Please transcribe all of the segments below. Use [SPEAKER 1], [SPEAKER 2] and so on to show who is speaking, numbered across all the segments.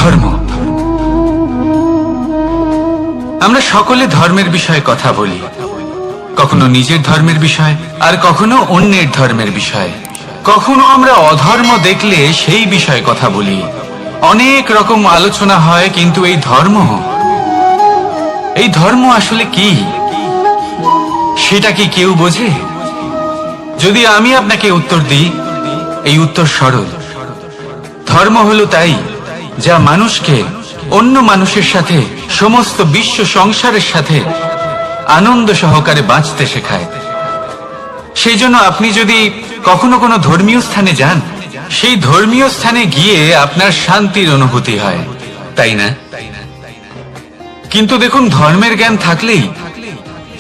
[SPEAKER 1] ধর্ম। আমরা সকলে ধর্মের বিষয়ে কথা বলি, কখনো নিজের ধর্মের বিষয়, আর কখনো অন্যের ধর্মের বিষয়। কখনো আমরা অধর্ম দেখলে সেই বিষয়ে কথা বলি। অনেক রকম আলোচনা হয়, কিন্তু এই ধর্ম আসলে কি, সেটা কি কেউ বোঝে? যদি আমি আপনাকে উত্তর দিই, এই উত্তর সরল। ধর্ম হলো তাই যা মানুষকে অন্য মানুষের সাথে, সমস্ত বিশ্ব সংসারের সাথে আনন্দ সহকারে বাঁচতে শেখায়। সেই জন্য আপনি যদি কখনো কোনো ধর্মীয় স্থানে যান, সেই ধর্মীয় স্থানে গিয়ে আপনার শান্তির অনুভূতি হয়, তাই না? কিন্তু দেখুন, ধর্মের জ্ঞান থাকলেই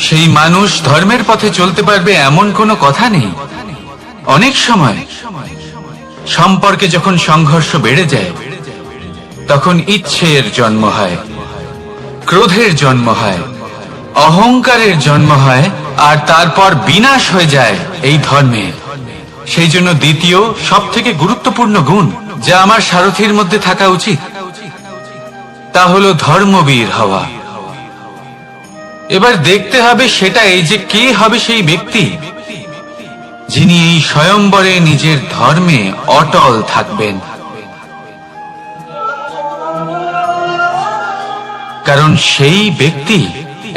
[SPEAKER 1] সেই মানুষ ধর্মের পথে চলতে পারবে এমন কোনো কথা নেই। অনেক সময় সম্পর্কে যখন সংঘর্ষ বেড়ে যায়, তখন ইচ্ছের জন্ম হয়, ক্রোধের জন্ম হয়, অহংকারের জন্ম হয়, আর তারপর বিনাশ হয়ে যায় এই ধর্মের। সেই জন্য দ্বিতীয় সবথেকে গুরুত্বপূর্ণ গুণ যা আমার সারথীর মধ্যে থাকা উচিত, তা হলো ধর্মবীর হওয়া। এবার দেখতে হবে সেটা এই যে কে হবে সেই ব্যক্তি যিনি এই স্বয়ম্বরে নিজের ধর্মে অটল থাকবেন। কারণ সেই ব্যক্তি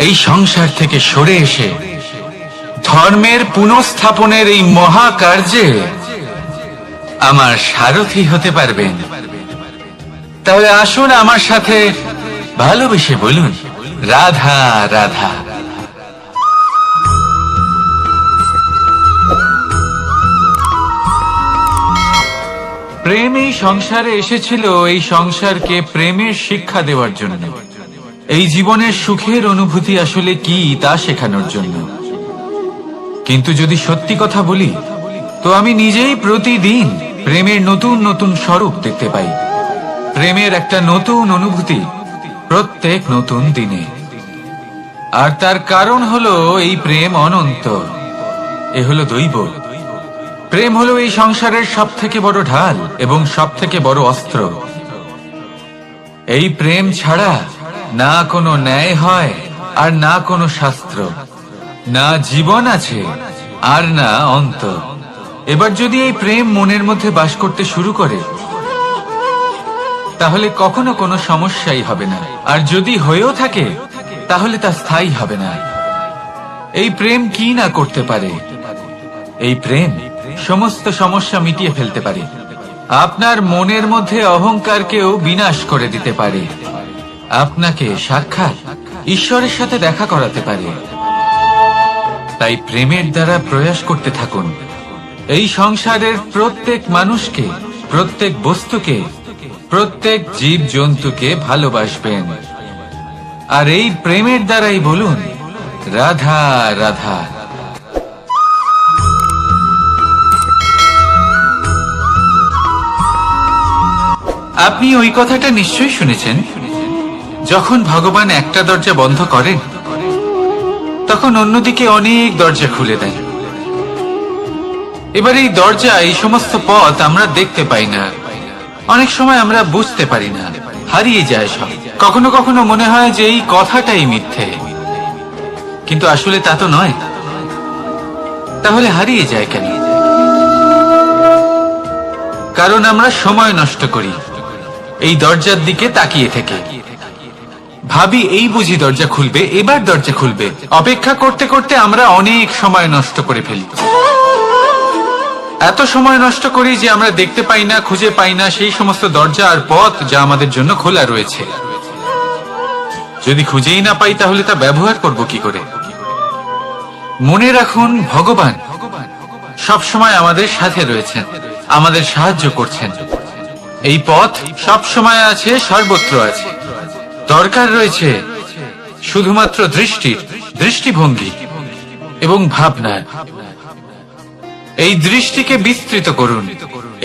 [SPEAKER 1] এই সংসার থেকে সরে এসে ধর্মের পুনঃস্থাপনের এই মহাকার্যে আমার সারথী হতে পারবেন। তাহলে আসুন আমার সাথে ভালোবেসে বলুন, রাধা রাধা। প্রেম এই সংসারে এসেছিল এই সংসারকে প্রেমের শিক্ষা দেওয়ার জন্য, এই জীবনের সুখের অনুভূতি আসলে কি তা শেখানোর জন্য। কিন্তু যদি সত্যি কথা বলি, তো আমি নিজেই প্রতিদিন প্রেমের নতুন নতুন স্বরূপ দেখতে পাই। প্রেমের একটা নতুন অনুভূতি প্রত্যেক নতুন দিনে। আর তার কারণ হলো এই প্রেম অনন্ত, এ হলো দৈব। প্রেম হলো এই সংসারের সব থেকে বড় ঢাল এবং সব থেকে বড় অস্ত্র। এই প্রেম ছাড়া না কোনো ন্যায় হয়, আর না কোনো শাস্ত্র, না জীবন আছে, আর না অন্ত। এবার যদি এই প্রেম মনের মধ্যে বাস করতে শুরু করে, তাহলে কখনো কোনো সমস্যাই হবে না। আর যদি হয়েও থাকে, তাহলে তা স্থায়ী হবে না। এই প্রেম কি না করতে পারে? এই প্রেম সমস্ত সমস্যা মিটিয়ে ফেলতে পারে। আপনার মনের মধ্যে অহংকারকেও বিনাশ করে দিতে পারে। আপনাকে সাক্ষাৎ ঈশ্বরের সাথে দেখা করাতে পারে। তাই প্রেমের দ্বারা প্রয়াস করতে থাকুন। এই সংসারের প্রত্যেক মানুষকে, প্রত্যেক বস্তুকে, প্রত্যেক জীব জন্তুকে ভালোবাসবেন। আর এই প্রেমের দ্বারাই বলুন, রাধা রাধা। আপনি ওই কথাটা নিশ্চয়ই শুনেছেন, যখন ভগবান একটা দরজা বন্ধ করেন, তখন অন্যদিকে অনেক দরজা খুলে দেন। এবার এই দরজা, এই সমস্ত পথ আমরা দেখতে পাই না। অনেক সময় আমরা বুঝতে পারি না, হারিয়ে যায় সব। কখনো কখনো মনে হয় যে এই কথাটাই মিথ্যে, কিন্তু আসলে তা তো নয়। তাহলে হারিয়ে যায় কেন? কারণ আমরা সময় নষ্ট করি এই দরজার দিকে তাকিয়ে থেকে। ভাবি এই বুঝি দরজা খুলবে, এবার দরজা খুলবে। অপেক্ষা করতে করতে আমরা অনেক সময় নষ্ট করে ফেলি। এত সময় নষ্ট করি যে আমরা দেখতে পাই না, খুঁজে পাই না সেই সমস্ত দরজা আর পথ যা আমাদের জন্য খোলা রয়েছে। যদি খুঁজেই না পাই, তাহলে তা ব্যবহার করব কি করে? মনে রাখুন, ভগবান সব সময় আমাদের সাথে রয়েছেন, আমাদের সাহায্য করছেন। এই পথ সব সময় আছে, সর্বত্র আছে। দরকার রয়েছে শুধুমাত্র দৃষ্টির, দৃষ্টিভঙ্গি এবং ভাবনার। এই দৃষ্টিকে বিস্তৃত করুন,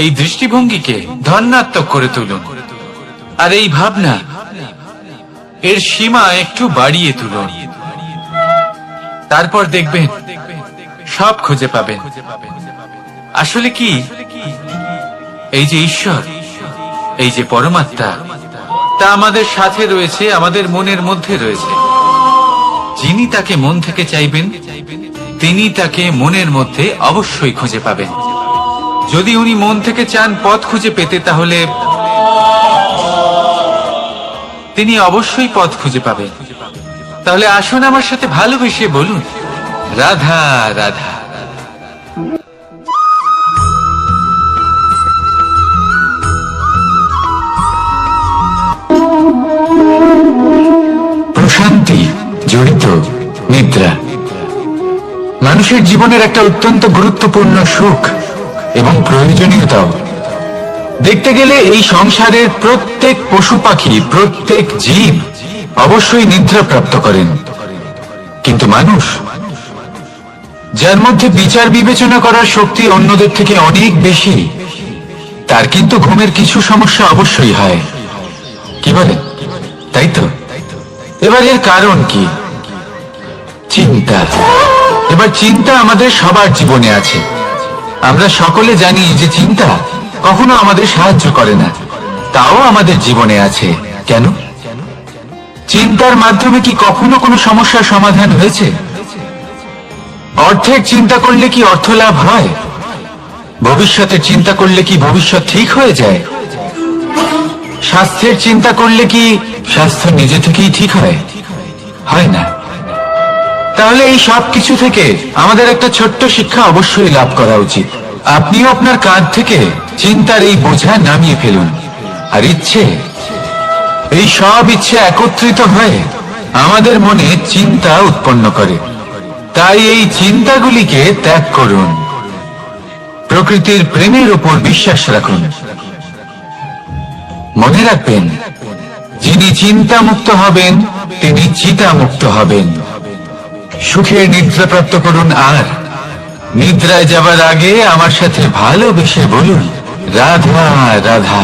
[SPEAKER 1] এই দৃষ্টিভঙ্গিকে ধনাত্মক করে তুলুন, আর এই ভাবনা, এর সীমা একটু বাড়িয়ে তুলুন। তারপর দেখবেন সব খুঁজে পাবেন। আসলে কি, এই যে ঈশ্বর, এই যে পরমাত্মা, তা আমাদের সাথে রয়েছে, আমাদের মনের মধ্যে রয়েছে। যিনি তাকে মন থেকে চাইবেন তিনি তাকে মনের মধ্যে অবশ্যই খুঁজে পাবেন। যদি উনি মন থেকে চান পথ খুঁজে পেতে, তাহলে তিনি অবশ্যই পথ খুঁজে পাবেন। তাহলে আসুন আমার সাথে ভালোবেসে বলুন, রাধা রাধা। প্রশান্তি জড়িত নিদ্রা মানুষের জীবনের একটা অত্যন্ত গুরুত্বপূর্ণ সুখ এবং প্রয়োজনীয়তাও। দেখতে গেলে এই সংসারের প্রত্যেক পশু পাখি, প্রত্যেক জীব অবশ্যই নিদ্রা প্রাপ্ত করেন, কিন্তু মানুষ, যার মধ্যে বিচার বিবেচনা করার শক্তি অন্যদের থেকে অনেক বেশি, তার কিন্তু ঘুমের কিছু সমস্যা অবশ্যই হয়। কি বলেন? তাই তো। এবার এর কারণ কি? চিন্তা। এবার চিন্তা আমাদের সবার জীবনে আছে। আমরা সকলে জানি যে চিন্তা কখনো আমাদের সাহায্য করে না, তাও আমাদের জীবনে আছে। কেন? চিন্তার মাধ্যমে কি কখনো কোনো সমস্যার সমাধান হয়েছে? অর্থের চিন্তা করলে কি অর্থ লাভ হয়? ভবিষ্যতের চিন্তা করলে কি ভবিষ্যৎ ঠিক হয়ে যায়? স্বাস্থ্যের চিন্তা করলে কি স্বাস্থ্য নিজে থেকেই ঠিক হয়? হয় না। তাহলে এই সব কিছু থেকে আমাদের একটা ছোট্ট শিক্ষা অবশ্যই লাভ করা উচিত। আপনিও আপনার কাঁধ থেকে চিন্তার এই বোঝা নামিয়ে ফেলুন। আর ইচ্ছে, এই সব ইচ্ছে একত্রিত হয়ে আমাদের মনে চিন্তা উৎপন্ন করে। তাই এই চিন্তাগুলিকে ত্যাগ করুন। প্রকৃতির প্রেমের উপর বিশ্বাস রাখুন। মনে রাখবেন, যিনি চিন্তা মুক্ত হবেন তিনি চিতা মুক্ত হবেন। সুখের নিদ্রা প্রাপ্ত করুন, আর নিদ্রায় যাবার আগে আমার সাথে ভালোবেসে বলুন, রাধা রাধা।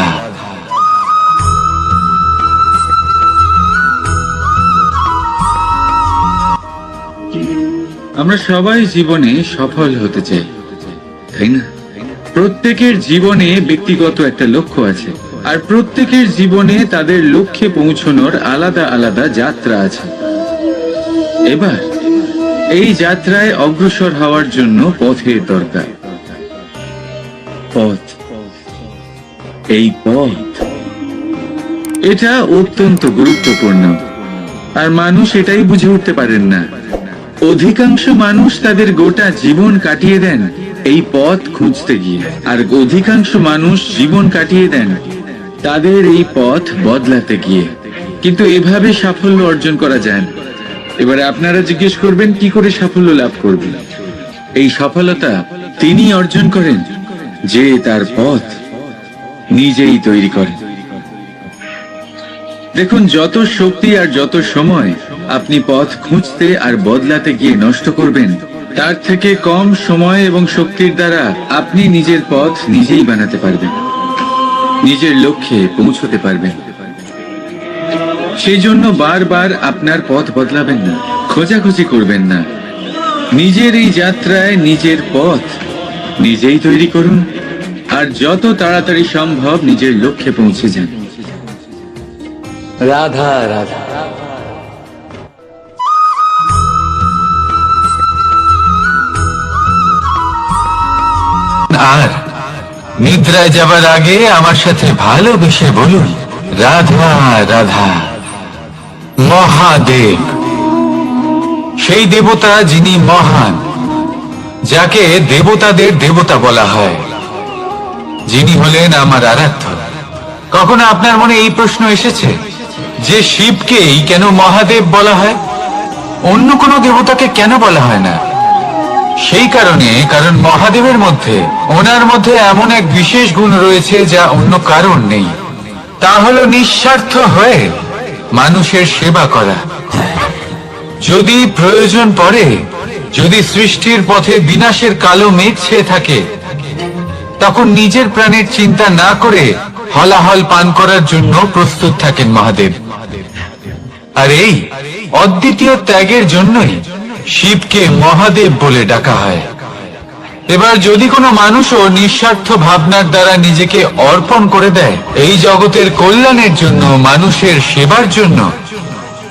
[SPEAKER 1] আমরা সবাই জীবনে সফল হতে চাই, তাই না? প্রত্যেকের জীবনে ব্যক্তিগত একটা লক্ষ্য আছে, আর প্রত্যেকের জীবনে তাদের লক্ষ্যে পৌঁছানোর আলাদা আলাদা যাত্রা আছে। এবার এই যাত্রায় অগ্রসর হওয়ার জন্য পথের দরকার। পথ, এই পথ, এটা অত্যন্ত গুরুত্বপূর্ণ, আর মানুষ এটাই বুঝে উঠতে পারেন না। অধিকাংশ মানুষ তাদের গোটা জীবন কাটিয়ে দেন এই পথ খুঁজতে গিয়ে, আর অধিকাংশ মানুষ জীবন কাটিয়ে দেন তাদের এই পথ বদলাতে গিয়ে। কিন্তু এভাবে সাফল্য অর্জন করা যায় না। এবারে আপনারা জিজ্ঞেস করবেন, কি করে সাফল্য লাভ করবেন? এই সফলতা তিনি অর্জন করেন যে তার পথ নিজেই তৈরি করেন। দেখুন, যত শক্তি আর যত সময় আপনি পথ খুঁজতে আর বদলাতে গিয়ে নষ্ট করবেন, তার থেকে কম সময় এবং শক্তির দ্বারা আপনি নিজের পথ নিজেই বানাতে পারবেন, নিজের লক্ষ্যে পৌঁছতে পারবেন। সেই জন্য বারবার আপনার পথ বদলাবেন না, খোঁজাখুঁজি করবেন না। নিজের এই যাত্রায় নিজের পথ নিজেই তৈরি করুন, আর যত তাড়াতাড়ি সম্ভব নিজের লক্ষ্যে পৌঁছে যান। রাধা রাধা। আর নিদ্রায় যাবার আগে আমার সাথে ভালোবেসে বলুন, রাধা রাধা। মহাদেব, সেই দেবতা যিনি মহান, যাকে দেবতাদের দেবতা বলা হয়, যিনি হলেন আমার আরাধ্য। কখনো আপনার মনে এই প্রশ্ন এসেছে যে শিবকেই কেন মহাদেব বলা হয়, অন্য কোনো দেবতাকে কেন বলা হয় না? সেই কারণে, কারণ মহাদেবের মধ্যে, ওনার মধ্যে এমন এক বিশেষ গুণ রয়েছে যা অন্য কারণ নেই। তা হলো নিঃস্বার্থ হয়ে মানুষের সেবা করা। যদি প্রয়োজন পড়ে, যদি সৃষ্টির পথে বিনাশের কালো মেঘ ছেয়ে থাকে, তখন নিজের প্রাণের চিন্তা না করে হলাহল পান করার জন্য প্রস্তুত থাকেন মহাদেব। আর এই অদ্বিতীয় ত্যাগের জন্যই শিবকে মহাদেব বলে ডাকা হয়। এবার যদি কোনো মানুষও নিঃস্বার্থ ভাবনার দ্বারা নিজেকে অর্পণ করে দেয় এই জগতের কল্যাণের জন্য, মানুষের সেবার জন্য,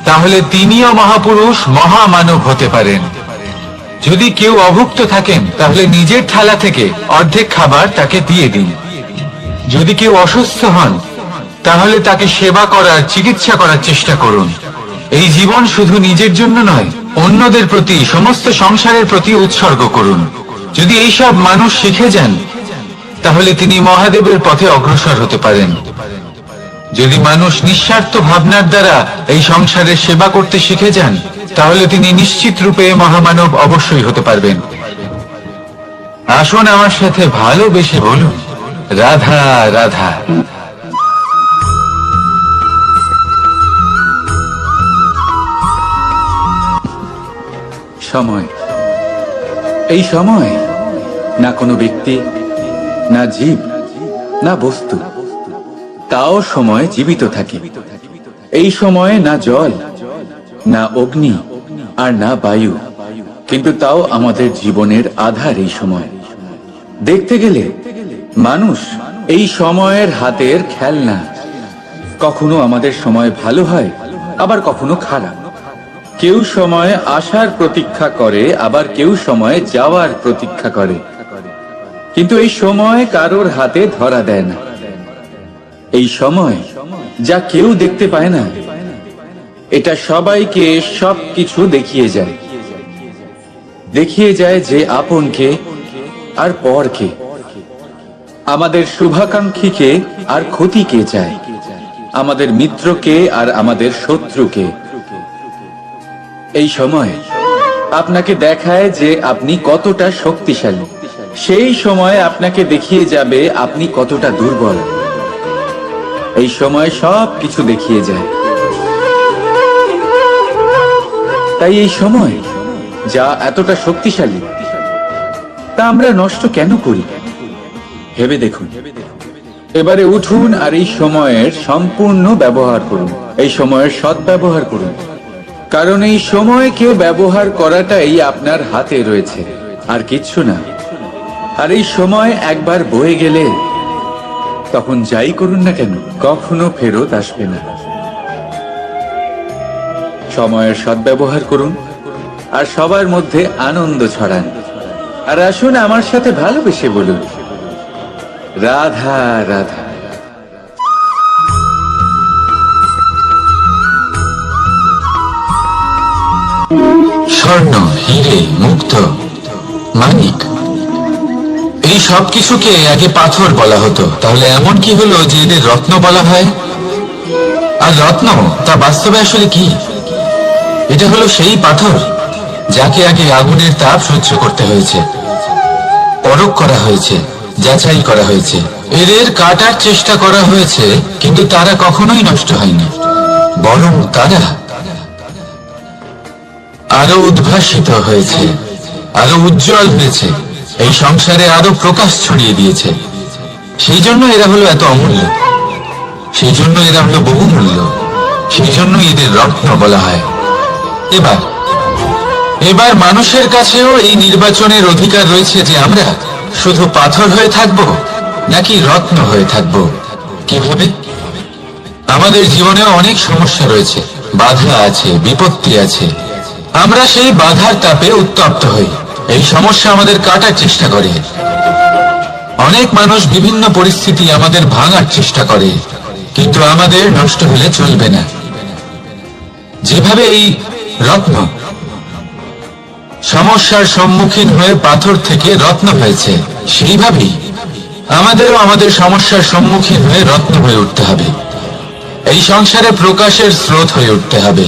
[SPEAKER 1] তাহলে তিনিও মহাপুরুষ, মহামানব হতে পারেন। যদি কেউ অভুক্ত থাকেন তাহলে নিজের থালা থেকে অর্ধেক খাবার তাকে দিয়ে দিন। যদি কেউ অসুস্থ হন তাহলে তাকে সেবা করার, চিকিৎসা করার চেষ্টা করুন। এই জীবন শুধু নিজের জন্য নয়, অন্যদের প্রতি, সমস্ত সংসারের প্রতি উৎসর্গ করুন। যদি এইসব মানুষ শিখে যান তাহলে তিনি মহাদেবের পথে অগ্রসর হতে পারেন। যদি মানুষ নিঃস্বার্থ ভাবনার দ্বারা এই সংসারের সেবা করতে শিখে যান তাহলে তিনি নিশ্চিত রূপে মহামানব অবশ্যই হতে পারবেন। আসুন আমার সাথে ভালোবেসে বলুন, রাধা রাধা।
[SPEAKER 2] সময়, এই সময় না কোনো ব্যক্তি, না জীব, না বস্তু, তাও সময় জীবিত থাকে। এই সময়ে না জল, না অগ্নি, আর না বায়ু, কিন্তু তাও আমাদের জীবনের আধার। এই সময় দেখতে গেলে মানুষ এই সময়ের হাতের খেলনা। কখনো আমাদের সময় ভালো হয়, আবার কখনো খারাপ। কেউ সময় আসার প্রতীক্ষা করে, আবার কেউ সময় যাওয়ার প্রতীক্ষা করে, কিন্তু এই সময় কারোর হাতে ধরা দেয় না। এই সময় যা কেউ দেখতে পায় না, এটা সবাইকে সবকিছু দেখিয়ে যায়। দেখিয়ে যায় যে আপনকে আর পরকে, আমাদের শুভাকাঙ্ক্ষীকে আর ক্ষতিকে চায়, আমাদের মিত্রকে আর আমাদের শত্রুকে। এই সময় আপনাকে দেখায় যে আপনি কতটা শক্তিশালী, সেই সময় আপনাকে দেখিয়ে যাবে আপনি কতটা দুর্বল। এই সময় সব কিছু দেখিয়ে যায়। তাই এই সময় যা এতটা শক্তিশালী, তা আমরা নষ্ট কেন করি? ভেবে দেখুন। এবারে উঠুন আর এই সময়ের সম্পূর্ণ ব্যবহার করুন, এই সময়ের সদ্ব্যবহার করুন। কারণ এই সময়কে ব্যবহার করাটাই আপনার হাতে রয়েছে, আর কিচ্ছু না। আর এই সময় একবার বয়ে গেলে তখন যাই করুন না কেন, কখনো ফেরত আসবে না। সময়ের সদ্ব্যবহার করুন আর সবার মধ্যে আনন্দ ছড়ান। আর আসুন আমার সাথে ভালোবেসে বলুন, রাধা রাধা।
[SPEAKER 1] স্বর্ণ, হিরে, মুক্ত, মানিক, এই সব কিছুকে আগে পাথর বলা হতো। তাহলে এমন কি হলো যে এদের রত্ন বলা হয়? আর রত্ন তা বাস্তবে আসলে কি? এটা হলো সেই পাথর যাকে আগে আগুনের তাপ সহ্য করতে হয়েছে, পরখ করা হয়েছে, যাচাই করা হয়েছে, এদের কাটার চেষ্টা করা হয়েছে, কিন্তু তারা কখনোই নষ্ট হয়নি, বরং তারা আরো উদ্ভাসিত হয়েছে, আরো উজ্জ্বল হয়েছে, এই সংসারে আরো প্রকাশ ছড়িয়ে দিয়েছে। সেই জন্য এরা হলো এত অমূল্য, সেই জন্য এরা হলো বহুমূল্য, সেই জন্য এদের রত্ন বলা হয়। এবার মানুষের কাছেও এই নির্বাচনের অধিকার রয়েছে যে আমরা শুধু পাথর হয়ে থাকব নাকি রত্ন হয়ে থাকব। কিভাবে? আমাদের জীবনেও অনেক সমস্যা রয়েছে, বাধা আছে, বিপত্তি আছে। আমরা সেই বাধার তাপে উত্তপ্ত হই, এই সমস্যা আমাদের কাটার চেষ্টা করে। অনেক মানুষ বিভিন্ন পরিস্থিতি আমাদের ভাঙার চেষ্টা করে, কিন্তু আমাদের নষ্ট হলে চলবে না। যেভাবে এই রত্ন সমস্যার সম্মুখীন হয়ে পাথর থেকে রত্ন হয়েছে, সেইভাবেই আমাদেরও আমাদের সমস্যার সম্মুখীন হয়ে রত্ন হয়ে উঠতে হবে, এই সংসারে প্রকাশের স্রোত হয়ে উঠতে হবে।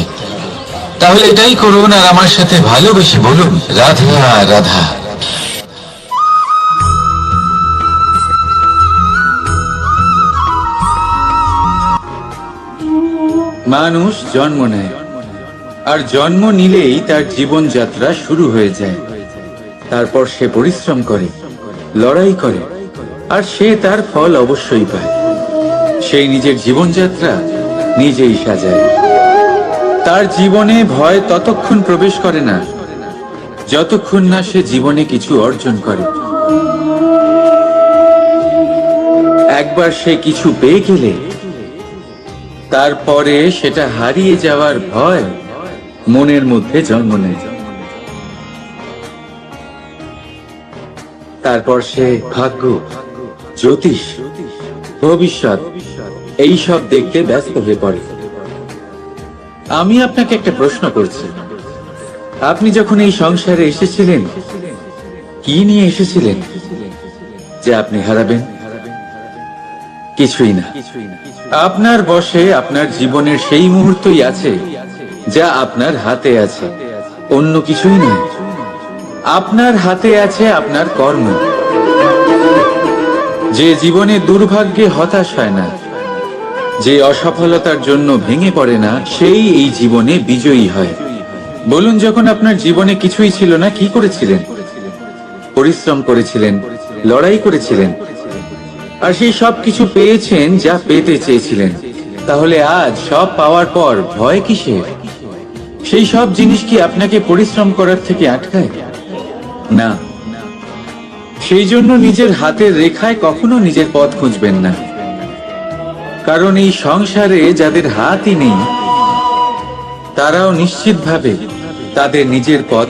[SPEAKER 1] তাহলে এটাই করুন আর আমার সাথে ভালোবেসে বলুন, রাধা রাধা।
[SPEAKER 2] মানুষ জন্ম নেয়, আর জন্ম নিলেই তার জীবনযাত্রা শুরু হয়ে যায়। তারপর সে পরিশ্রম করে, লড়াই করে, আর সে তার ফল অবশ্যই পায়। সেই নিজের জীবনযাত্রা নিজেই সাজায়। তার জীবনে ভয় ততক্ষণ প্রবেশ করে না যতক্ষণ না সে জীবনে কিছু অর্জন করে। একবার সে কিছু পেয়ে গেলে তারপরে সেটা হারিয়ে যাওয়ার ভয় মনের মধ্যে জন্ম নেয়। তারপর সে ভাগ্য, জ্যোতিষ, ভবিষ্যৎ এই সব দেখতে ব্যস্ত হয়ে পড়ে। আমি আপনাকে একটা প্রশ্ন করছি, আপনি যখন এই সংসারে এসেছিলেন কি নিয়ে এসেছিলেন যে আপনি হারাবেন? কিছুই না। আপনার বশে আপনার জীবনের সেই মুহূর্তই আছে যা আপনার হাতে আছে, অন্য কিছুই নয়। আপনার হাতে আছে আপনার কর্ম। যে জীবনে দুর্ভাগ্যে হতাশ হয় না, যে অসফলতার জন্য ভেঙে পড়ে না, সেই এই জীবনে বিজয়ী হয়। বলুন, যখন আপনার জীবনে কিছুই ছিল না, কি করেছিলেন? পরিশ্রম করেছিলেন, লড়াই করেছিলেন, আর সেই সব কিছু পেয়েছেন যা পেতে চেয়েছিলেন। তাহলে আজ সব পাওয়ার পর ভয় কিসের? সেই সব জিনিস কি আপনাকে পরিশ্রম করার থেকে আটকায়? না। সেই জন্য নিজের হাতের রেখায় কখনো নিজের পথ খুঁজবেন না, কারণ এই সংসারে যাদের হাতই নেই তারাও নিশ্চিতভাবে তাদের নিজের পথ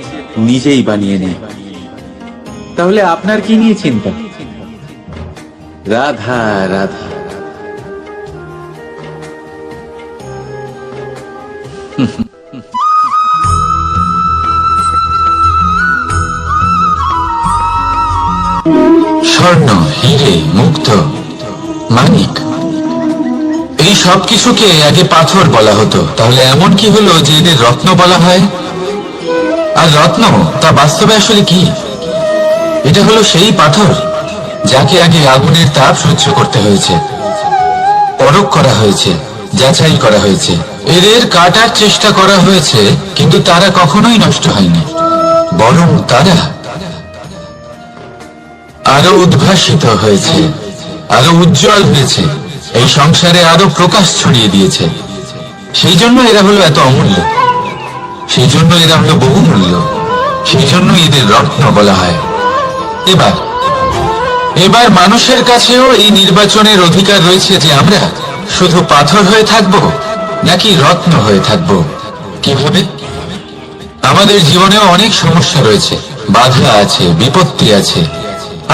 [SPEAKER 2] নিজেই বানিয়ে নেয়। তাহলে আপনার কি নিয়ে চিন্তা? রাধা রাধা।
[SPEAKER 1] স্বর্ণ, হিরে, মুক্ত, মানিক, এই সব কিছুকে আগে পাথর বলা হতো। তাহলে এমন কি হলো যে এদের রত্ন বলা হয়? আর রত্ন তা বাস্তবে আসলে কি? এটা হলো সেই পাথর যাকে আগে আগুনের তাপ সহ্য করতে হয়েছে, পরখ করা হয়েছে, যাচাই করা হয়েছে, এদের কাটার চেষ্টা করা হয়েছে, কিন্তু তারা কখনোই নষ্ট হয়নি, বরং তারা আরো উদ্ভাসিত হয়েছে, আরো উজ্জ্বল হয়েছে, এই সংসারে আরো প্রকাশ ছড়িয়ে দিয়েছে। সেই জন্য এরা হলো এত অমূল্য, সেই জন্য এরা হলো বহুমূল্য, সেই জন্য এদের রত্ন বলা হয়। এবার মানুষের কাছেও এই নির্বাচনের অধিকার রয়েছে যে আমরা শুধু পাথর হয়ে থাকব নাকি রত্ন হয়ে থাকব। কিভাবে? আমাদের জীবনেও অনেক সমস্যা রয়েছে, বাধা আছে, বিপত্তি আছে।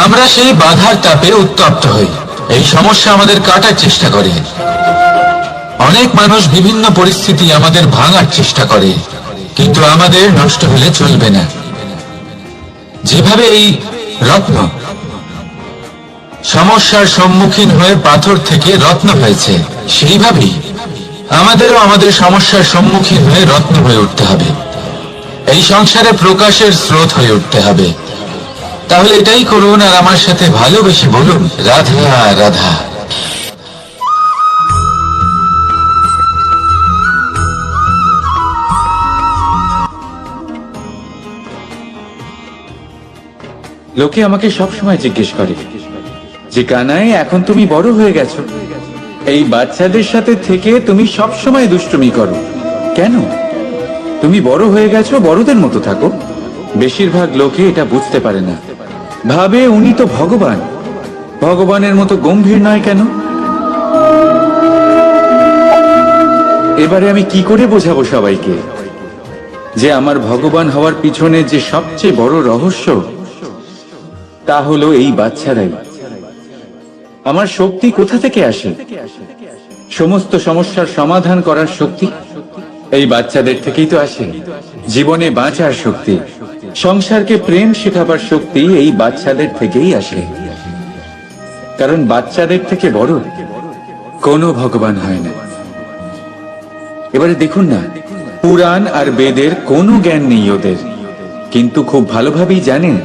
[SPEAKER 1] আমরা সেই বাধার তাপে উত্তপ্ত হই, এই সমস্যা আমাদের কাটার চেষ্টা করে। অনেক মানুষ বিভিন্ন পরিস্থিতি আমাদের ভাঙার চেষ্টা করে, কিন্তু আমাদের নষ্ট হলে চলবে না। যেভাবে এই রত্ন সমস্যার সম্মুখীন হয়ে পাথর থেকে রত্ন হয়েছে, সেইভাবেই আমাদেরও আমাদের সমস্যার সম্মুখীন হয়ে রত্ন হয়ে উঠতে হবে, এই সংসারে প্রকাশের স্রোত হয়ে উঠতে হবে। তাহলে এটাই করুন, আর আমার সাথে ভালোবেসে বলুন, রাধা রাধা।
[SPEAKER 2] লোকে আমাকে সবসময় জিজ্ঞেস করে যে কানাই, এখন তুমি বড় হয়ে গেছো, এই বাচ্চাদের সাথে থেকে তুমি সবসময় দুষ্টুমি করো কেন? তুমি বড় হয়ে গেছো, বড়দের মতো থাকো। বেশিরভাগ লোকে এটা বুঝতে পারে না, ভাবে উনি তো ভগবান, ভগবানের মতো গম্ভীর নয় কেন? এবারে আমি কি করে বোঝাবো সবাইকে যে আমার ভগবান হওয়ার পিছনে যে সবচেয়ে বড় রহস্য তা হলো এই বাচ্চারাই। আমার শক্তি কোথা থেকে আসে? সমস্ত সমস্যার সমাধান করার শক্তি এই বাচ্চাদের থেকেই তো আসে। জীবনে বাঁচার শক্তি, সংসারকে প্রেম শেখাবার শক্তি এই বাচ্চাদের থেকেই আসে। কারণ বাচ্চাদের থেকে বড় কোনো ভগবান হয় না। এবারে দেখুন না, পুরাণ আর বেদের কোনো জ্ঞান নেই ওদের, কিন্তু খুব ভালোভাবেই জানেন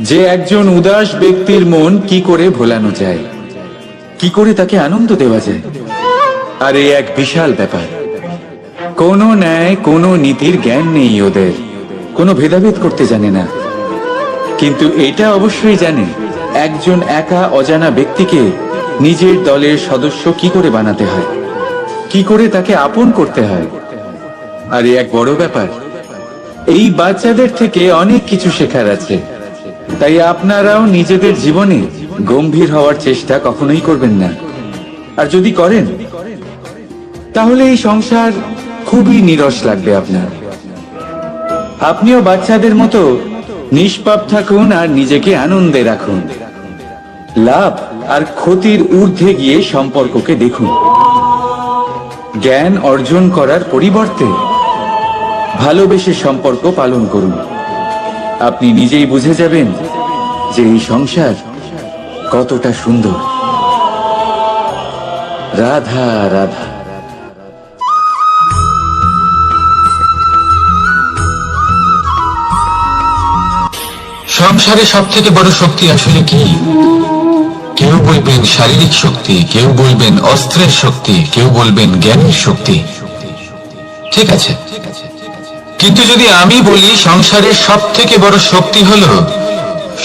[SPEAKER 2] যে একজন উদাস ব্যক্তির মন কি করে ভোলানো যায়, কি করে তাকে আনন্দ দেওয়া যায়। আর এই এক বিশাল ব্যাপার, কোনো ন্যায়, কোনো নীতির জ্ঞান নেই ওদের, কোনো ভেদাভেদ করতে জানে না। কিন্তু এটা অবশ্যই জানে একজন একা অজানা ব্যক্তিকে নিজের দলের সদস্য কি করে বানাতে হয়, কি করে তাকে আপন করতে হয়। আর এক বড় ব্যাপার, এই বাচ্চাদের থেকে অনেক কিছু শেখার আছে। তাই আপনারাও নিজেদের জীবনে গম্ভীর হওয়ার চেষ্টা কখনোই করবেন না। আর যদি করেন তাহলে এই সংসার খুবই নিরস লাগবে আপনার। আপনিও বাচ্চাদের মতো নিষ্পাপ থাকুন আর নিজেকে আনন্দে রাখুন। লাভ আর ক্ষতির ঊর্ধ্বে গিয়ে সম্পর্ককে দেখুন। জ্ঞান অর্জন করার পরিবর্তে ভালোবেসে সম্পর্ক পালন করুন। আপনি নিজেই বুঝে যাবেন যে এই সংসার কতটা সুন্দর। রাধা রাধা।
[SPEAKER 1] সংসারে সব থেকে বড় শক্তি আসলে কি? কেউ বলবেন শারীরিক শক্তি, কেউ বলবেন অস্ত্রের শক্তি, কেউ বলবেন জ্ঞানের শক্তি। ঠিক আছে, কিন্তু যদি আমি বলি সংসারের সব থেকে বড় শক্তি হলো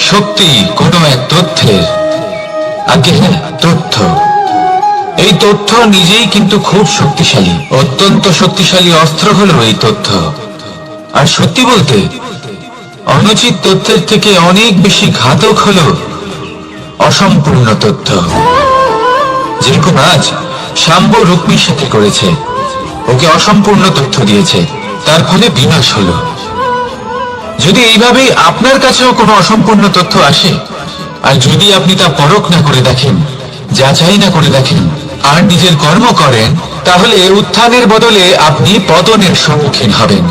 [SPEAKER 1] শক্তি কোনো এক তথ্যের, আগে হ্যাঁ, তথ্য। এই তথ্য নিজেই কিন্তু খুব শক্তিশালী, অত্যন্ত শক্তিশালী অস্ত্র হলো এই তথ্য। আর সত্যি বলতে অনুচিত তথ্যের থেকে অনেক বেশি ঘাতক হলো অসম্পূর্ণ তথ্য। যেরকম আজ শাম্ব রুক্মির সাথে করেছে, ওকে অসম্পূর্ণ তথ্য দিয়েছে, তার ফলে বিনাশ হলো। যদি এইভাবেই আপনার কাছেও কোনো অসম্পূর্ণ তথ্য আসে, আর যদি আপনি তা পরখ না করে দেখেন, যাচাই না করে দেখেন, আর নিজের কর্ম করেন, তাহলে উত্থানের বদলে আপনি পতনের সম্মুখীন হবেন।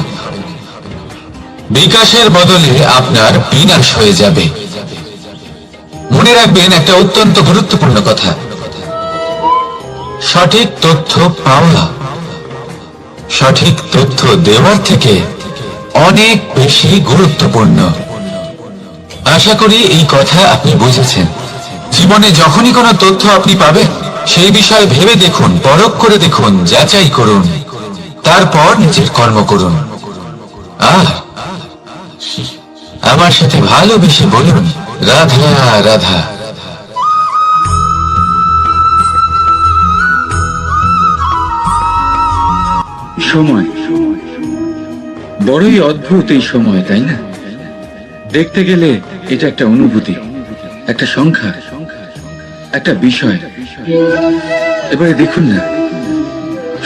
[SPEAKER 1] বিকাশের বদলে আপনার বিনাশ হয়ে যাবে। মনে রাখবেন একটা অত্যন্ত গুরুত্বপূর্ণ কথা, সঠিক তথ্য পাওয়া সঠিক তথ্য দেওয়ার থেকে অনেক বেশি গুরুত্বপূর্ণ। আশা করি এই কথা আপনি বুঝেছেন। জীবনে যখনই কোনো তথ্য আপনি পাবেন, সেই বিষয়ে ভেবে দেখুন, পরখ করে দেখুন, যাচাই করুন, তারপর নিজের কর্ম করুন। আর আমার সাথে ভালোবেসে বলুন, রাধা রাধা।
[SPEAKER 2] সময় বড়ই অদ্ভুত, এই সময়, তাই না? দেখতে গেলে এটা একটা অনুভূতি, একটা সংখ্যা, একটা বিষয়। এবারে দেখুন না,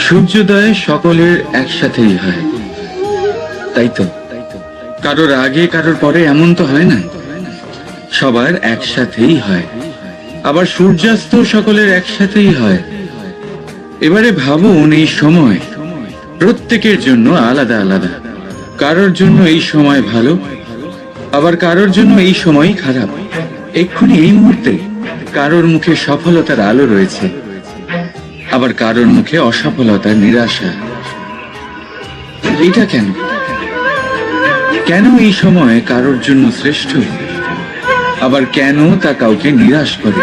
[SPEAKER 2] সূর্যোদয় সকলের একসাথেই হয়, তাই তো? কারোর আগে কারোর পরে এমন তো হয় না, সবার একসাথেই হয়। আবার সূর্যাস্ত সকলের একসাথেই হয়। এবারে ভাবুন, এই সময় প্রত্যেকের জন্য আলাদা আলাদা। কারোর জন্য এই সময় ভালো, আবার কারোর জন্য এই সময় খারাপ। এক্ষুনি এই মুহূর্তে কারোর মুখে সফলতার আলো রয়েছে, আবার কারোর মুখে অসফলতার নিরাশা। এটা কেন? কেন এই সময় কারোর জন্য শ্রেষ্ঠ, আবার কেন তা কাউকে নিরাশ করে?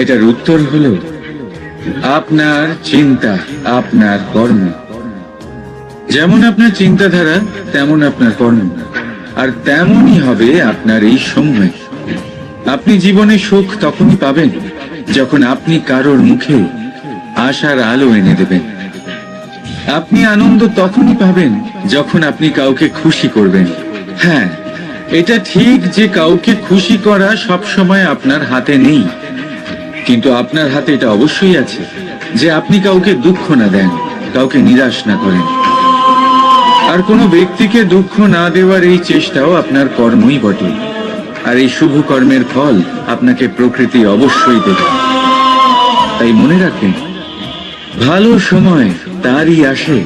[SPEAKER 2] এটার উত্তর হলো আপনার চিন্তা, আপনার কর্ম। যেমন আপনার চিন্তাধারা, তেমন আপনার কর্ম, আর তেমনই হবে আপনার এই সময়। আপনি জীবনে সুখ তখনই পাবেন যখন আপনি কারোর মুখে আশার আলো এনে দেবেন। আপনি আনন্দ তখনই পাবেন যখন আপনি কাউকে খুশি করবেন। হ্যাঁ, এটা ঠিক যে কাউকে খুশি করা সব সময় আপনার হাতে নেই, কিন্তু আপনার হাতে এটা অবশ্যই আছে যে আপনি কাউকে দুঃখ না দেন, কাউকে নিরাশ না করেন। আর কোনো ব্যক্তিকে দুঃখ না দেওয়ার এই চেষ্টাও আপনার কর্মই বটে। আর এই শুভ কর্মের ফল আপনাকে প্রকৃতি অবশ্যই দেবে। তাই মনে রাখবেন, ভালো সময় তারই আসে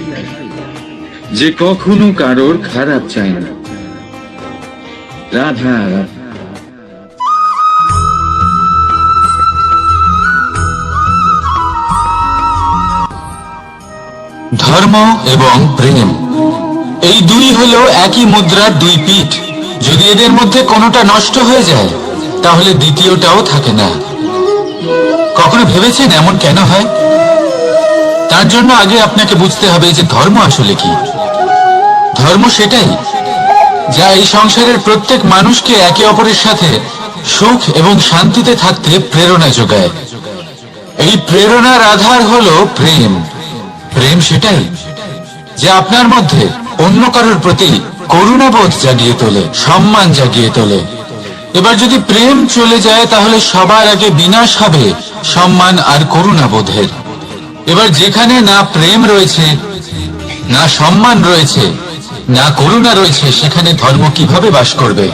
[SPEAKER 2] যে কখনো কারোর খারাপ চায় না। রাধা রাধা।
[SPEAKER 1] ধর্ম এবং প্রেম, এই দুই হলো একই মুদ্রার দুই পিঠ। যদি এদের মধ্যে কোনোটা নষ্ট হয়ে যায়, তাহলে দ্বিতীয়টাও থাকে না। কখনো ভেবেছেন এমন কেন হয়? তার জন্য আগে আপনাকে বুঝতে হবে যে ধর্ম আসলে কি। ধর্ম সেটাই যা এই সংসারের প্রত্যেক মানুষকে একে অপরের সাথে সুখ এবং শান্তিতে থাকতে প্রেরণা যোগায়। এই প্রেরণার আধার হলো প্রেম। প্রেম সেটাই যা আপনার মধ্যে অন্য কারোর প্রতি করুণাবোধ জাগিয়ে তোলে, সম্মান জাগিয়ে তোলে। এবার যদি প্রেম চলে যায় তাহলে সবার আগে বিনাশ হবে সম্মান আর করুণাবোধের। এবার যেখানে না প্রেম রয়েছে, না সম্মান রয়েছে, না করুণা রয়েছে, সেখানে ধর্ম কিভাবে বাস করবে?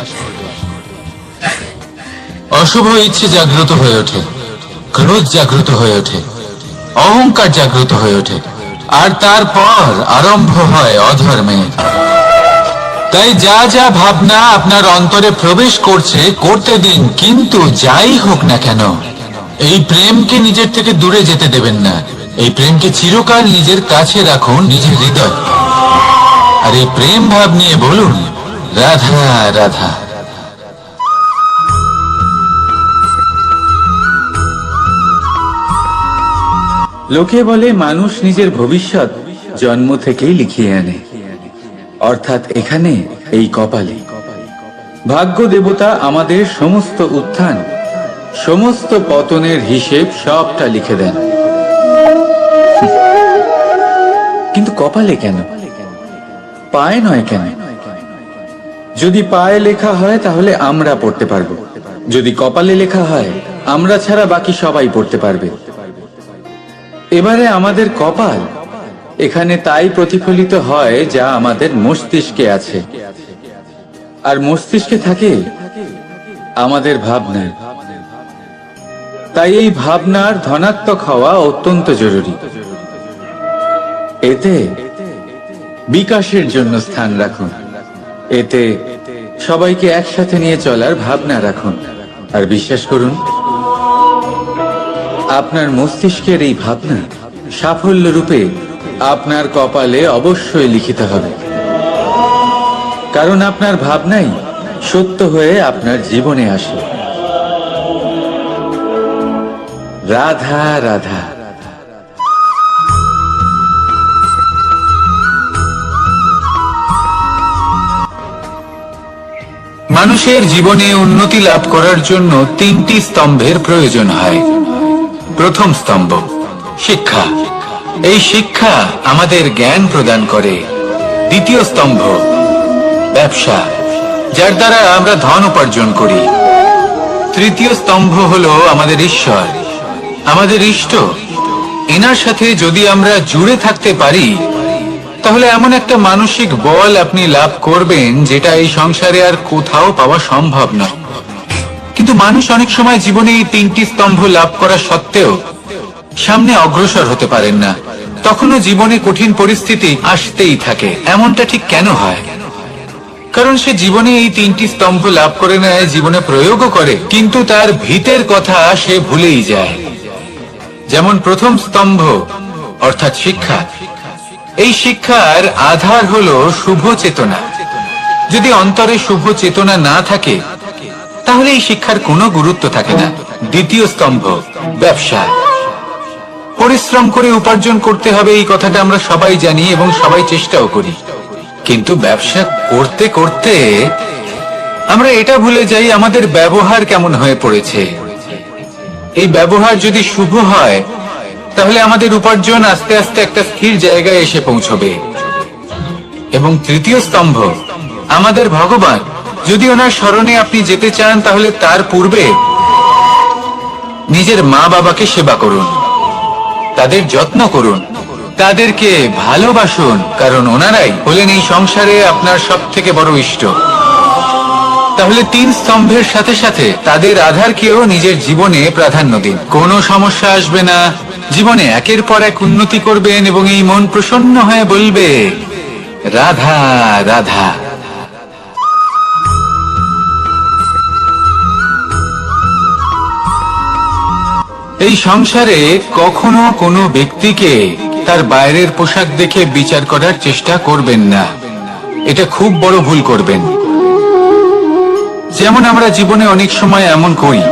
[SPEAKER 1] অশুভ ইচ্ছে জাগ্রত হয়ে ওঠে, ক্রোধ জাগ্রত হয়ে ওঠে, অহংকার জাগ্রত হয়ে ওঠে, আর তারপর আরম্ভ হয় অধর্মের। তাই যা যা ভাবনা আপনার অন্তরে প্রবেশ করছে করতে দিন, কিন্তু যাই হোক না কেন এই প্রেমকে নিজের থেকে দূরে যেতে দেবেন না। এই প্রেমকে চিরকাল নিজের কাছে রাখুন, নিজের হৃদয়। আর এই প্রেম ভাব নিয়ে বলুন, রাধা রাধা।
[SPEAKER 2] লোকে বলে মানুষ নিজের ভবিষ্যৎ জন্ম থেকেই লিখিয়ে আনে, অর্থাৎ এখানে এই কপালে। ভাগ্য দেবতা আমাদের সমস্ত উত্থান, সমস্ত পতনের হিসেব সবটা লিখে দেন। কিন্তু কপালে কেন, পায়ে নয় কেন? যদি পায়ে লেখা হয় তাহলে আমরা পড়তে পারবো, যদি কপালে লেখা হয় আমরা ছাড়া বাকি সবাই পড়তে পারবে। এবারে আমাদের কপাল এখানে তাই প্রতিফলিত হয় যা আমাদের মস্তিষ্কে আছে, আর মস্তিষ্কে থাকে আমাদের ভাবনা। তাই এই ভাবনার ধনাত্মক হওয়া অত্যন্ত জরুরি। এতে বিকাশের জন্য স্থান রাখুন, এতে সবাইকে একসাথে নিয়ে চলার ভাবনা রাখুন। আর বিশ্বাস করুন, আপনার মস্তিষ্কের এই ভাবনা সাফল্য রূপে আপনার কপালে অবশ্যই লিখিত হবে, কারণ আপনার ভাবনাই সত্য হয়ে আপনার জীবনে আসে। রাধা রাধা।
[SPEAKER 1] মানুষের জীবনে উন্নতি লাভ করার জন্য তিনটি স্তম্ভের প্রয়োজন হয়। প্রথম স্তম্ভ শিক্ষা। এই শিক্ষা আমাদের জ্ঞান প্রদান করে। দ্বিতীয় স্তম্ভ ব্যবসা, যার দ্বারা আমরা ধন উপার্জন করি। তৃতীয় স্তম্ভ হলো আমাদের ঈশ্বর, আমাদের ইষ্ট। এনার সাথে যদি আমরা জুড়ে থাকতে পারি তাহলে এমন একটা মানসিক বল আপনি লাভ করবেন যেটা এই সংসারে আর কোথাও পাওয়া সম্ভব নয়। কিন্তু মানুষ অনেক সময় জীবনে এই তিনটি স্তম্ভ লাভ করা সত্ত্বেও সামনে অগ্রসর হতে পারেন না। তখনও জীবনে কঠিন পরিস্থিতি আসতেই থাকে। এমনটা ঠিক কেন হয়? কারণ সে জীবনে এই তিনটি স্তম্ভ লাভ করে নেয়, জীবনে প্রয়োগও করে, কিন্তু তার ভিতের কথা সে ভুলেই যায়। যেমন প্রথম স্তম্ভ অর্থাৎ শিক্ষা। এই শিক্ষার আধার হলো শুভ চেতনা। যদি অন্তরে শুভ চেতনা না থাকে তাহলে এই শিক্ষার কোনো গুরুত্ব থাকে না। দ্বিতীয় স্তম্ভ ব্যবসা। পরিশ্রম করে উপার্জন করতে হবে, এই কথাটা আমরা সবাই জানি এবং সবাই চেষ্টাও করি। কিন্তু ব্যবসা করতে করতে আমরা এটা ভুলে যাই আমাদের ব্যবহার কেমন হয়ে পড়েছে। এই ব্যবহার যদি শুভ হয় তাহলে আমাদের উপার্জন আস্তে আস্তে একটা স্থির জায়গায় এসে পৌঁছবে। এবং তৃতীয় স্তম্ভ আমাদের ভগবান। যদি ওনার স্মরণে আপনি যেতে চান তাহলে তার পূর্বে নিজের মা বাবাকে সেবা করুন, তাদের যত্ন করুন, তাদেরকে ভালোবাসুন, কারণ ওনারাই হলেন এই সংসারে আপনার সব থেকে বড় ইষ্ট। তাহলে তিন স্তম্ভের সাথে সাথে তাদের আধারকেও নিজের জীবনে প্রাধান্য দিন। কোনো সমস্যা আসবে না, জীবনে একের পর এক উন্নতি করবেন এবং এই মন প্রসন্ন হয়ে বলবে রাধা রাধা। এই সংসারে কখনো কোনো ব্যক্তিকে তার বাইরের পোশাক দেখে বিচার করার চেষ্টা করবেন না, এটা খুব বড় ভুল করবেন। যেমন আমরা জীবনে অনেক সময় এমন করি,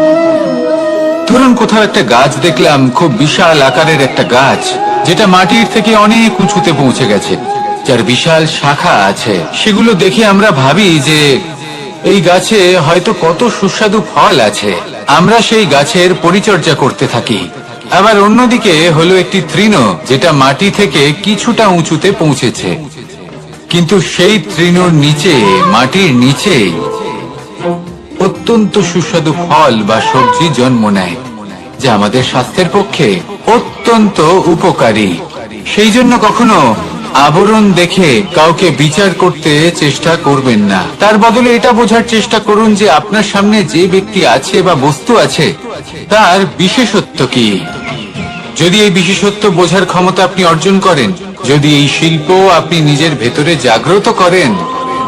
[SPEAKER 1] ধরুন কোথাও একটা গাছ দেখলাম, খুব বিশাল আকারের একটা গাছ, যেটা মাটির থেকে অনেক উঁচুতে পৌঁছে গেছে, যার বিশাল শাখা আছে। সেগুলো দেখে আমরা ভাবি যে এই গাছে হয়তো কত সুস্বাদু ফল আছে। আমরা সেই গাছের পরিচর্যা করতে থাকি। আবার অন্যদিকে হলো একটি তৃণ, যেটা মাটি থেকে কিছুটা উঁচুতে পৌঁছেছে। কিন্তু সেই তৃণর নিচে, মাটির নিচে অত্যন্ত সুস্বাদু ফল বা সবজি জন্ম নেয়, যা আমাদের স্বাস্থ্যের পক্ষে অত্যন্ত উপকারী। সেই জন্য কখনো আবরণ দেখে কাউকে বিচার করতে চেষ্টা করবেন না। তার বদলে এটা বোঝার চেষ্টা করুন যে আপনার সামনে যে ব্যক্তি আছে বা বস্তু আছে তার বিশেষত্ব কি। যদি এই বিশেষত্ব বোঝার ক্ষমতা আপনি অর্জন করেন, যদি এই শিল্প আপনি নিজের ভেতরে জাগ্রত করেন,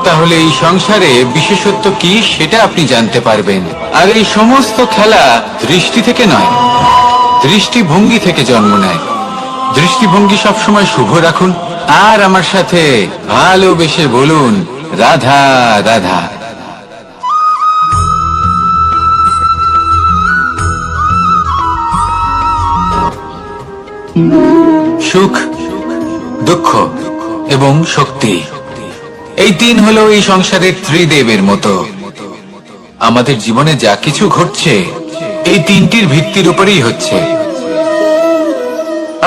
[SPEAKER 1] তাহলে এই সংসারে বিশেষত্ব কি সেটা আপনি জানতে পারবেন। আর এই সমস্ত খেলা দৃষ্টি থেকে নয়, দৃষ্টিভঙ্গি থেকে জন্ম নেয়। দৃষ্টিভঙ্গি সবসময় শুভ রাখুন আর আমার সাথে ভালোবেসে বলুন, রাধা রাধা। সুখ, দুঃখ এবং শক্তি, এই তিন হলো এই সংসারের ত্রিদেবের মতো। আমাদের জীবনে যা কিছু ঘটছে এই তিনটির ভিত্তির উপরেই হচ্ছে।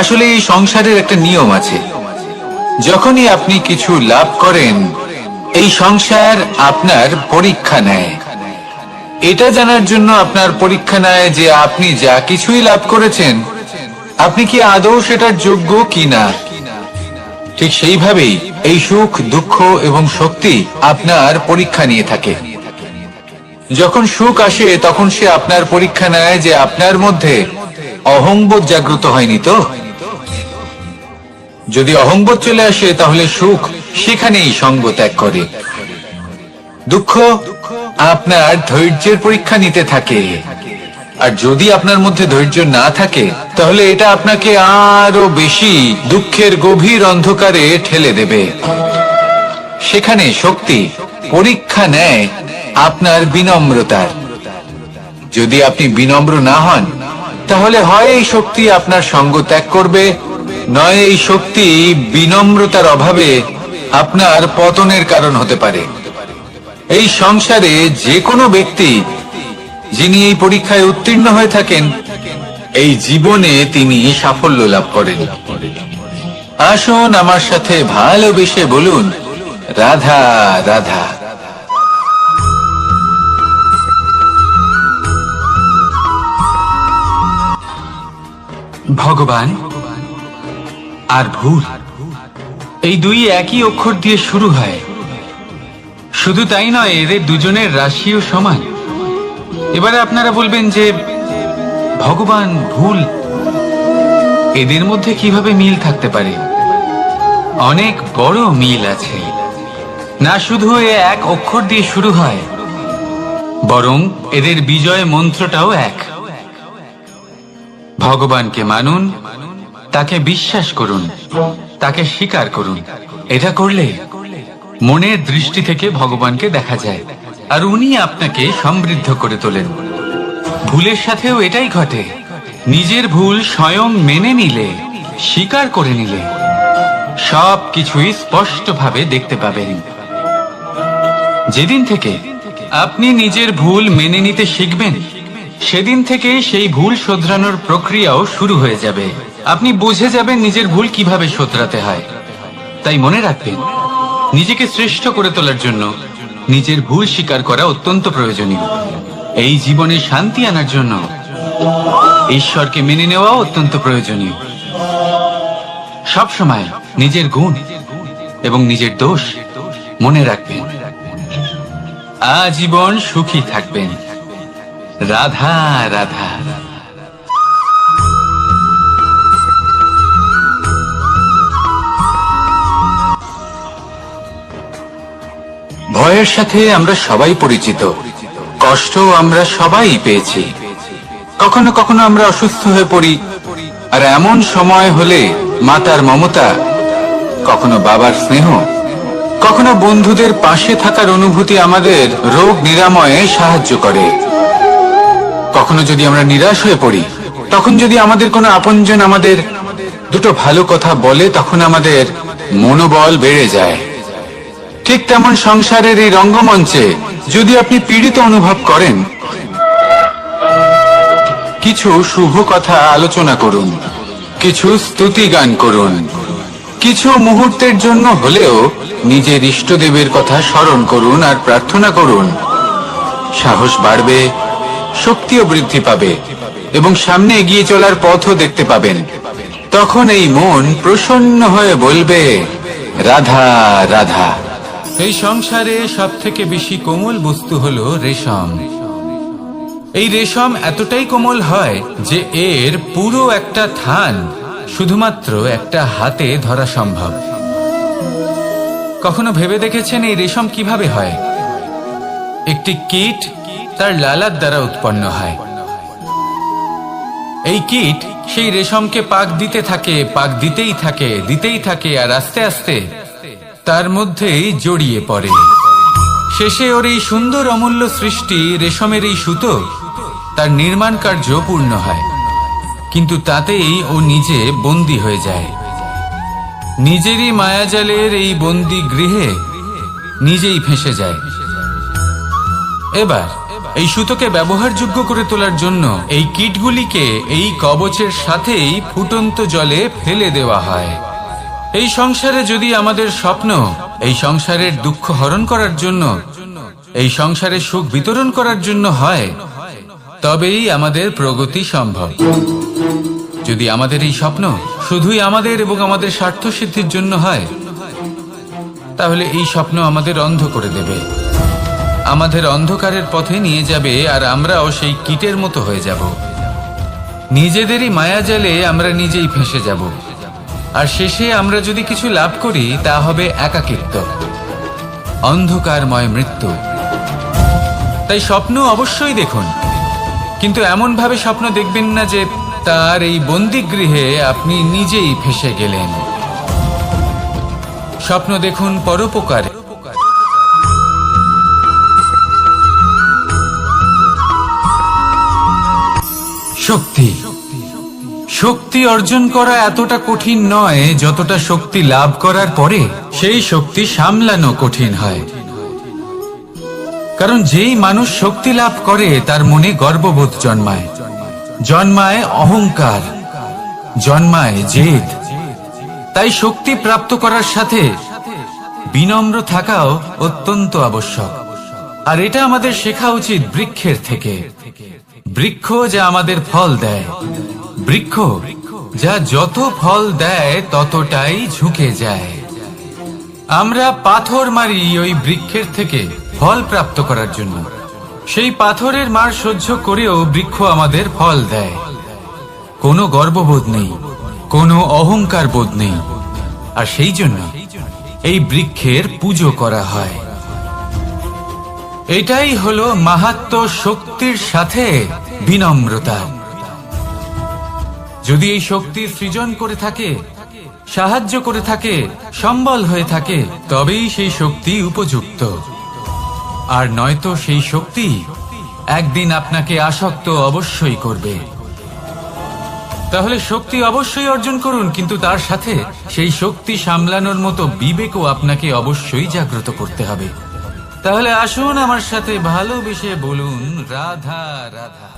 [SPEAKER 1] আসলে এই সংসারের একটা নিয়ম আছে, যখনই আপনি কিছু লাভ করেন এই সংসার আপনার পরীক্ষা নেয়। এটা জানার জন্য আপনার পরীক্ষা নেয় যে আপনি যা কিছুই লাভ করেছেন আপনি কি আদৌ সেটার যোগ্য কিনা। ঠিক সেইভাবেই এই সুখ, দুঃখ এবং শক্তি আপনার পরীক্ষা নিয়ে থাকে। যখন সুখ আসে তখন সে আপনার পরীক্ষা নেয় যে আপনার মধ্যে অহংবোধ জাগ্রত হয়নি তো। যদি অহংবোধ চলে আসে তাহলে সুখ সেখানেই সঙ্গ ত্যাগ করে। দুঃখ আপনার ধৈর্যের পরীক্ষা নিতে থাকে, আর যদি আপনার মধ্যে ধৈর্য না থাকে তাহলে এটা আপনাকে আরো বেশি দুঃখের গভীর অন্ধকারে ঠেলে দেবে। সেখানে শক্তি পরীক্ষা নেয় আপনার বিনম্রতার। যদি আপনি বিনম্র না হন তাহলে হয় এই শক্তি আপনার সঙ্গ ত্যাগ করবে, নয় এই শক্তি বিনম্রতার অভাবে আপনার পতনের কারণ হতে পারে। এই সংসারে যে কোনো ব্যক্তি যিনি এই পরীক্ষায় উত্তীর্ণ হয়ে থাকেন এই জীবনে তিনি সাফল্য লাভ করেন। আসুন আমার সাথে ভালোবেসে বলুন, রাধা রাধা। ভগবান আর ভুল, এই দুই একই অক্ষর দিয়ে শুরু হয়। শুধু তাই নয়, এদের দুজনের রাশিও সমান। এবারে আপনারা বলবেন যে ভগবান, ভুল, এদের মধ্যে কিভাবে মিল থাকতে পারে? অনেক বড় মিল আছে। না শুধু এ এক অক্ষর দিয়ে শুরু হয়, বরং এদের বিজয় মন্ত্রটাও এক। ভগবানকে মানুন, তাকে বিশ্বাস করুন, তাকে স্বীকার করুন। এটা করলে মনের দৃষ্টি থেকে ভগবানকে দেখা যায়, আর উনি আপনাকে সমৃদ্ধ করে তোলেন। ভুলের সাথেও এটাই ঘটে। নিজের ভুল স্বয়ং মেনে নিলে, স্বীকার করে নিলে সব কিছুই স্পষ্টভাবে দেখতে পাবেন। যেদিন থেকে আপনি নিজের ভুল মেনে নিতে শিখবেন, সেদিন থেকে সেই ভুল শোধরানোর প্রক্রিয়াও শুরু হয়ে যাবে। আপনি বুঝে যাবেন নিজের ভুল কিভাবে শোধরাতে হয়। তাই মনে রাখবেন, নিজেকে শ্রেষ্ঠ করে তোলার জন্য নিজের ভুল স্বীকার করা অত্যন্ত প্রয়োজনীয়। এই জীবনে শান্তি আনার জন্য ঈশ্বরকে মেনে নেওয়া অত্যন্ত প্রয়োজনীয়। সব সময় নিজের গুণ এবং নিজের দোষ মনে রাখবেন। আজীবন সুখী থাকবেন। রাধা রাধা। ভয়ের সাথে আমরা সবাই পরিচিত, কষ্ট আমরা সবাই পেয়েছি। কখনো কখনো আমরা অসুস্থ হয়ে পড়ি, আর এমন সময় হলে মাতার মমতা, কখনো বাবার স্নেহ, কখনো বন্ধুদের পাশে থাকার অনুভূতি আমাদের রোগ নিরাময়ে সাহায্য করে। কখনো যদি আমরা নিরাশ হয়ে পড়ি, তখন যদি আমাদের কোনো আপনজন আমাদের দুটো ভালো কথা বলে, তখন আমাদের মনোবল বেড়ে যায়। ঠিক তেমন সংসারের এই রঙ্গমঞ্চে যদি আপনি পীড়িত অনুভব করেন, কিছু শুভ কথা আলোচনা করুন, কিছু স্তুতি গান করুন, কিছু মুহূর্তের জন্য হলেও নিজের ইষ্টদেবের কথা স্মরণ করুন আর প্রার্থনা করুন। সাহস বাড়বে, শক্তিও বৃদ্ধি পাবে এবং সামনে এগিয়ে চলার পথও দেখতে পাবেন। তখন এই মন প্রসন্ন হয়ে বলবে, রাধা রাধা। এই সংসারে সব থেকে বেশি কোমল বস্তু হলো রেশম। এই রেশম এতটাই কোমল হয় যে এর পুরো একটা থান শুধুমাত্র একটা হাতে ধরা সম্ভব। কখনো ভেবে দেখেছেন এই রেশম কিভাবে হয়? একটি কীট তার লালার দ্বারা উৎপন্ন হয়। এই কীট সেই রেশমকে পাক দিতে থাকে, পাক দিতেই থাকে আর আস্তে আস্তে তার মধ্যেই জড়িয়ে পড়ে। শেষে ওর এই সুন্দর অমূল্য সৃষ্টি রেশমের এই সুতো তার নির্মাণ কার্য পূর্ণ হয়, কিন্তু তাতেই ও নিজে বন্দী হয়ে যায়। নিজেরই মায়াজালের এই বন্দী গৃহে নিজেই ফেঁসে যায়। এবার এই সুতোকে ব্যবহারযোগ্য করে তোলার জন্য এই কীটগুলিকে এই কবচের সাথেই ফুটন্ত জলে ফেলে দেওয়া হয়। এই সংসারে যদি আমাদের স্বপ্ন এই সংসারের দুঃখ হরণ করার জন্য, এই সংসারে সুখ বিতরণ করার জন্য হয়, তবেই আমাদের প্রগতি সম্ভব। যদি আমাদের এই স্বপ্ন শুধুই আমাদের এবং আমাদের স্বার্থ সিদ্ধির জন্য হয়, তাহলে এই স্বপ্ন আমাদের অন্ধ করে দেবে, আমাদের অন্ধকারের পথে নিয়ে যাবে, আর আমরাও সেই কীটের মতো হয়ে যাব। নিজেদেরই মায়াজালে আমরা নিজেই ফেঁসে যাব, আর শেষে আমরা যদি কিছু লাভ করি তা হবে একাকিত্ব, অন্ধকারময় মৃত্যু। তাই স্বপ্ন অবশ্যই দেখুন, কিন্তু এমন ভাবে স্বপ্ন দেখবেন না যে তার এই বন্দিগৃহে আপনি নিজেই ফেঁসে গেলেন। স্বপ্ন দেখুন পরোপকারে। শক্তি শক্তি অর্জন করা এতটা কঠিন নয় যতটা শক্তি লাভ করার পরে সেই শক্তি সামলানো কঠিন হয়। কারণ যেই মানুষ শক্তি লাভ করে তার মনে গর্ববোধ জন্মায়, জন্মায় অহংকার, জন্মায় জেদ। তাই শক্তি প্রাপ্ত করার সাথে বিনম্র থাকাও অত্যন্ত আবশ্যক। আর এটা আমাদের শেখা উচিত বৃক্ষের থেকে। বৃক্ষ যা আমাদের ফল দেয়, বৃক্ষ যা যত ফল দেয় ততটাই ঝুঁকে যায়। আমরা পাথর মারি ওই বৃক্ষের থেকে ফল প্রাপ্ত করার জন্য। সেই পাথরের মার সহ্য করেও বৃক্ষ আমাদের ফল দেয়। কোনো গর্ববোধ নেই, কোনো অহংকার বোধ নেই, আর সেই জন্য এই বৃক্ষের পুজো করা হয়। এটাই হলো মাহাত্ম্য শক্তির সাথে বিনম্রতা। যদি এই শক্তি সৃজন করে থাকে, সাহায্য করে থাকে, সম্বল হয়ে থাকে, তবেই সেই শক্তি উপযুক্ত। আর নয়তো সেই শক্তি একদিন আপনাকে আসক্ত অবশ্যই করবে। তাহলে শক্তি অবশ্যই অর্জন করুন, কিন্তু তার সাথে সেই শক্তি সামলানোর মতো বিবেকও আপনাকে অবশ্যই জাগ্রত করতে হবে। তাহলে আসুন আমার সাথে ভালোবেসে বলুন, রাধা রাধা।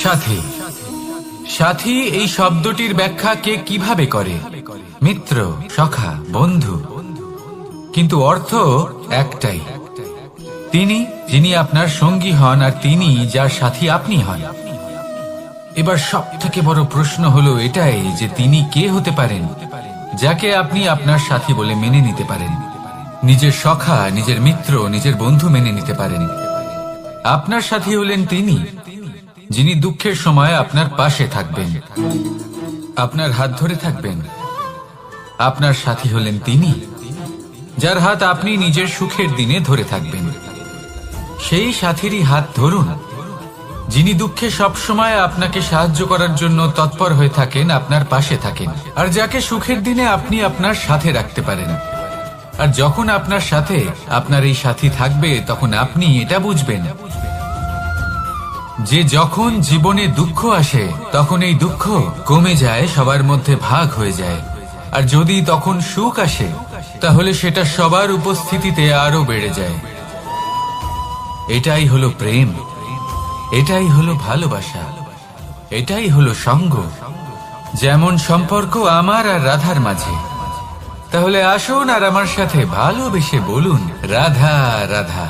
[SPEAKER 1] সাথী সাথী এই শব্দটির ব্যাখ্যা কে কিভাবে করে? মিত্র, সখা, বন্ধু। কিন্তু অর্থ একটাই, তিনি যিনি আপনার সঙ্গী হন আর তিনি যার সাথী আপনি হন। এবার সব থেকে বড় প্রশ্ন হলো এটাই যে তিনি কে হতে পারেন যাকে আপনি আপনার সাথী বলে মেনে নিতে পারেন, নিজের সখা, নিজের মিত্র, নিজের বন্ধু মেনে নিতে পারেন। আপনার সাথী হলেন তিনি যিনি দুঃখের সময় আপনার পাশে থাকবেন, আপনার হাত ধরে থাকবেন। আপনার সাথী হলেন তিনি যার হাত আপনি নিজের সুখের দিনে ধরে থাকবেন। সেই সাথীরই হাত ধরুন যিনি দুঃখে সবসময় আপনাকে সাহায্য করার জন্য তৎপর হয়ে থাকেন, আপনার পাশে থাকেন, আর যাকে সুখের দিনে আপনি আপনার সাথে রাখতে পারেন। আর যখন আপনার সাথে আপনার এই সাথী থাকবে তখন আপনি এটা বুঝবেন যে যখন জীবনে দুঃখ আসে তখন এই দুঃখ কমে যায়, সবার মধ্যে ভাগ হয়ে যায়। আর যদি তখন সুখ আসে তাহলে সেটা সবার উপস্থিতিতে আরো বেড়ে যায়। এটাই হলো প্রেম, এটাই হলো ভালোবাসা, এটাই হলো সঙ্গ, যেমন সম্পর্ক আমার আর রাধার মাঝে। তাহলে আসুন আর আমার সাথে ভালোবেসে বলুন রাধা রাধা।